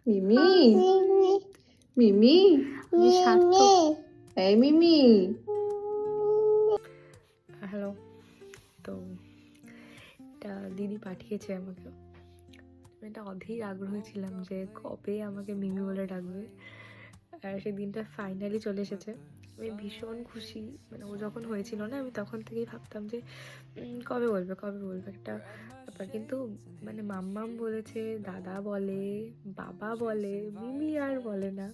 মিমি মিমি এই মিমি। হ্যালো, তো এটা দিদি পাঠিয়েছে আমাকে। আমি একটা অধীর আগ্রহী ছিলাম যে কবে আমাকে মিমি বলে ডাকবে, আর সেই দিনটা ফাইনালি চলে এসেছে। আমি ভীষণ খুশি। মানে ও যখন হয়েছিল না, আমি তখন থেকেই ভাবতাম যে কবে বলবে একটা ব্যাপার। কিন্তু মানে মাম্মাম বলেছে, দাদা বলে, বাবা বলে, মিমি আর বলে না,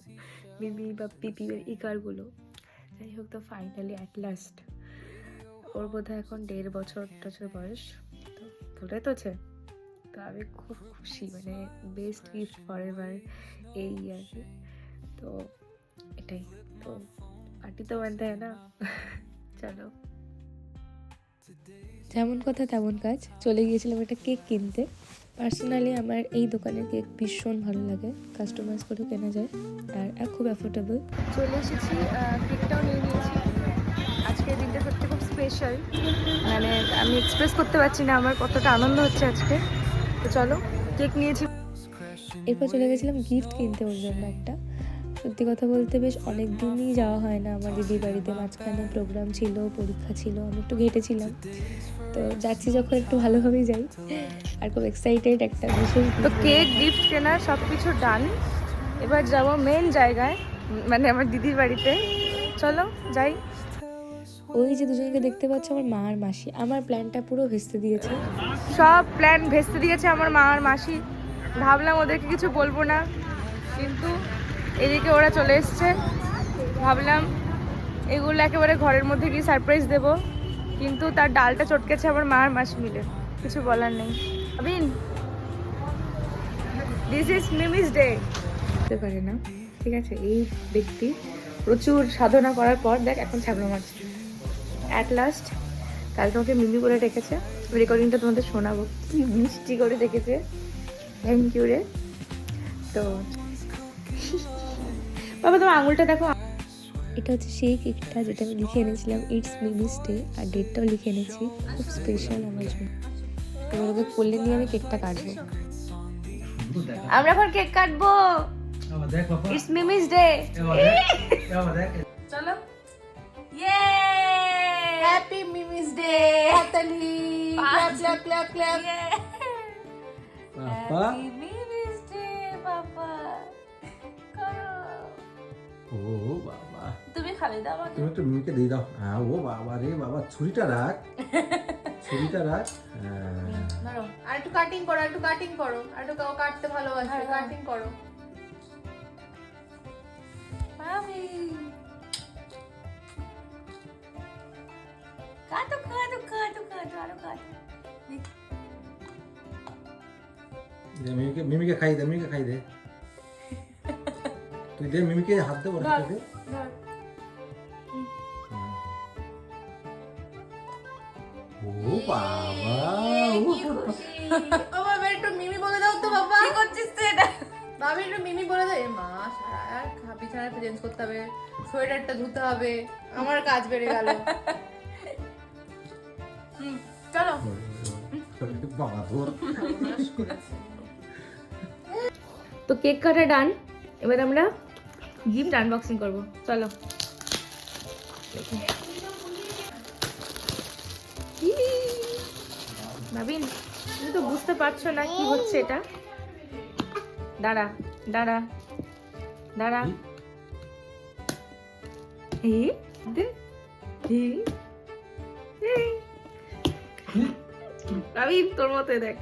মিমি বা পিপি ইকারগুলো। যাই হোক, তো ফাইনালি অ্যাট লাস্ট ওর বোধহয় এখন 1.5 বছর বয়স, তো বলেছে। তো আমি খুব খুশি, মানে বেস্ট গিফট ফর এভার এই আর কি। তো এটাই তো, পার্টি তো বানতে হয় না। চলো, যেমন কথা তেমন কাজ, চলে গিয়েছিলাম একটা কেক কিনতে। পার্সোনালি আমার এই দোকানের কেক ভীষণ ভালো লাগে, কাস্টমাইজ করেও কেনা যায় আর খুব অ্যাফোর্ডেবল। চলে এসেছি, কেকটাও নিয়ে নিয়েছি। আজকের দিনটা সত্যি খুব স্পেশাল, মানে আমি এক্সপ্রেস করতে পারছি না আমার কতটা আনন্দ হচ্ছে আজকে। তো চলো, কেক নিয়েছি। এরপর চলে গেছিলাম গিফট কিনতে ওর জন্য একটা। সত্যি কথা বলতে বেশ অনেক দিনই যাওয়া হয় না আমার দিদির বাড়িতে। মাঝখানে প্রোগ্রাম ছিল, পরীক্ষা ছিল, আমি একটু ঘেটেছিলাম। তো যাচ্ছি যখন একটু ভালোভাবেই যাই, আর খুব এক্সাইটেড একটা বিশেষ। তো কেক, গিফট কেনা সব কিছু ডান। এবার যাবো মেন জায়গায়, মানে আমার দিদির বাড়িতে। চলো যাই। ওই যে দুজনকে দেখতে পাচ্ছ, আমার মা আর মাসি, আমার প্ল্যানটা পুরো ভেস্তে দিয়েছে। সব প্ল্যান ভেস্তে দিয়েছে আমার মা আর মাসি। ভাবলাম ওদেরকে কিছু বলবো না, কিন্তু এদিকে ওরা চলে এসছে। ভাবলাম এগুলো একেবারে ঘরের মধ্যে গিয়ে সারপ্রাইজ দেব, কিন্তু তার ডালটা চটকেছে আমার মা আর মাসি মিলে। কিছু বলার নেই। আবিন, দিস ইজ মিমিস ডে। হতে পারে না, ঠিক আছে। এই ব্যক্তি প্রচুর সাধনা করার পর দেখ এখন ছাগল মারছে। অ্যাট লাস্ট কাল তোমাকে মিমি করে রেখেছে। রেকর্ডিংটা তোমাদের শোনাবো, কি মিষ্টি করে রেখেছে। থ্যাংক ইউ রে। তো বাবা, তোমার আঙুলটা দেখো। এটা হচ্ছে সেই কেকটা যেটা আমি লিখে এনেছিলাম, ইটস মিমিস ডে, আর ডেটটাও লিখে এনেছি, খুব স্পেশাল আমার জন্য। এবার ওকে কোলে নিয়ে আমি কেকটা কাটবো। আমরা এখন কেক কাটবো, ইটস মিমিস ডে। চলো, ইয়ে হ্যাপি মিমিস ডে। হাততালি, clap clap clap clap. Happy Mimi's day বাবা। ও বাবা, তুমি খাবে দাও আমাকে। তুমি একটু মিমিকে দিয়ে দাও। হ্যাঁ, ও বাবা রে বাবা, ছুরিটা রাখ, ছুরিটা রাখ। ধরো, আর একটু কাটিং করো, একটু কাটিং করো, আর একটু কাটতে ভালোবাসে, কাটিং করো। মামি কাটো কাটো কাটো কাটো, আরো কাটো। মিমিকে মিমিকে খাই দে, মিমিকে খাই দে। তুই দে মিমিকে, হাত দে, ওর হাতে দে। ও বাবা, ও বাবা, একটু মিমি বলে দাও তো বাবা। কি করছিস তুই এটা? বাবা একটু মিমি বলে দাও। এ মা, সারা বিছানা চেঞ্জ করতে হবে, সোয়েটারটা ধুতে হবে, আমার কাজ বেড়ে গেল। চলো বাবা তোর। তো কেক কাটা ডান, এবার আমরা গিফট আনবক্সিং করব। চলো। ভাবিন, তুমি তো বুঝতে পারছো না কি হচ্ছে এটা। দাঁড়া দাঁড়া দাঁড়া। ভাবিন, তোর মতো দেখ।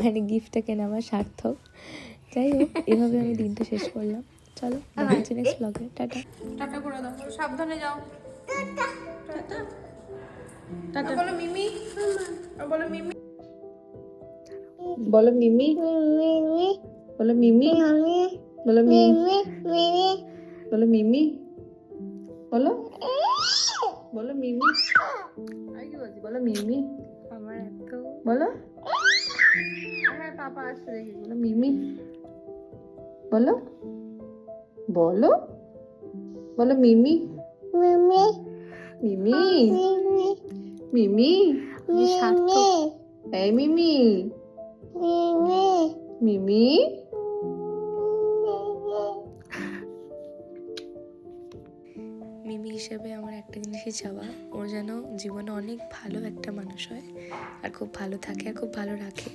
মানে গিফটটা কেনা আমার সার্থক। যাই হোক, এভাবে আমি দিনটা শেষ করলাম। চলো, দেখা হচ্ছে নেক্সট ব্লগে। টাটা। টাটা করে দাও, সাবধানে যাও। Tata tata tata. বলো মিমি, বলো মিমি, বলো মিমি, বলো মিমি, বলো মিমি, বলো মিমি, বলো, বলো মিমি। আর কি বলছি, বলো মিমি। আমার এত বলো। হ্যাঁ, পাপা আসছে দেখি। বলো মিমি, বলো, বলো, বলো মিমি, মিমি, মিমি, মিমি আমি সার্থক। এই মিমি মিমি মিমি হিসেবে আমার একটা জিনিসই চাওয়া, ও যেন জীবনে অনেক ভালো একটা মানুষ হয় আর খুব ভালো থাকে আর খুব ভালো রাখে।